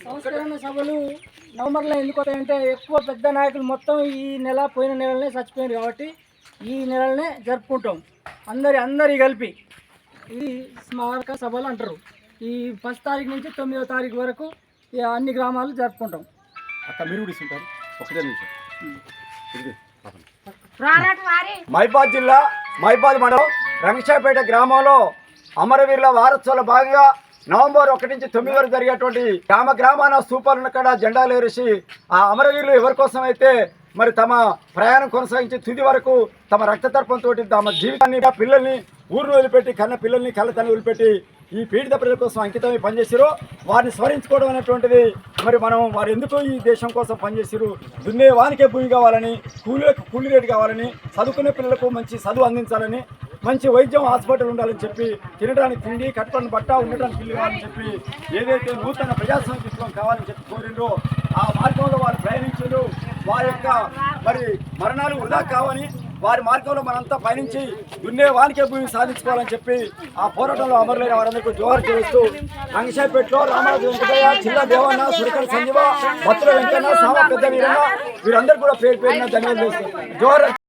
సంస్కరణ సభలు నవంబర్లో ఎందుకు వస్తాయంటే ఎక్కువ పెద్ద నాయకులు మొత్తం ఈ నెల పోయిన నెలనే చచ్చిపోయారు కాబట్టి ఈ నెలనే జరుపుకుంటాం అందరి కలిపి ఇది స్మారక సభలు అంటారు. ఈ 1 తారీఖు నుంచి 9వ తారీఖు వరకు అన్ని గ్రామాలు జరుపుకుంటాం. మైబాద్ జిల్లా మైబాద్ మండలం రంగశాపేట గ్రామంలో అమరవీరుల వారోత్సవాల భాగంగా నవంబర్ 1 నుంచి 9 వరకు జరిగేటువంటి గ్రామాన స్థూపాలను కూడా జెండాలు ఎగరేసి ఆ అమరవీరులు ఎవరి కోసం అయితే మరి తమ ప్రయాణం కొనసాగించి తుది వరకు తమ రక్తతర్పంతో తమ జీవితాన్ని పిల్లల్ని ఊరిని వదిలిపెట్టి కన్న పిల్లల్ని కళ్ళతన్ని వదిలిపెట్టి ఈ పీడిత ప్రజల కోసం అంకితమై పనిచేసారు. వారిని స్మరించుకోవడం అనేటువంటిది మరి మనం వారు ఎందుకు ఈ దేశం కోసం పనిచేసారు, దున్నే వానికే భూమి కావాలని, కూలీలకు కూలీ రేటు కావాలని, చదువుకునే పిల్లలకు మంచి చదువు అందించాలని, మంచి వైద్యం హాస్పిటల్ ఉండాలని చెప్పి, తినడానికి తిండి కట్టుకొని బట్ట ఉండడానికి ఇల్లు కావాలని చెప్పి ఏదైతే నూతన ప్రజాస్వామ్య విప్లవం కావాలని చెప్పి కోరిండ్రో ఆ మార్గంలో వారు ప్రయాణించారు. వారి యొక్క మరి మరణాలు వృధా కావని వారి మార్గంలో మనంతా పయనించి దున్నే వానికే భూమిని సాధించుకోవాలని చెప్పి ఆ పోరాటంలో అమరులైన వారందరికీ జోహార్ చేస్తూ రంగశాపేటలో రామరాజు వెంకటయ్య, చిల్ల దేవన్న, సురకల సంజీవ, భత్తుల వెంకన్న, సామ పెద్ద వీరన్న వీరందరూ కూడా పేరు పేరున ధన్యవాదాలు చేస్తారు. జోహార్.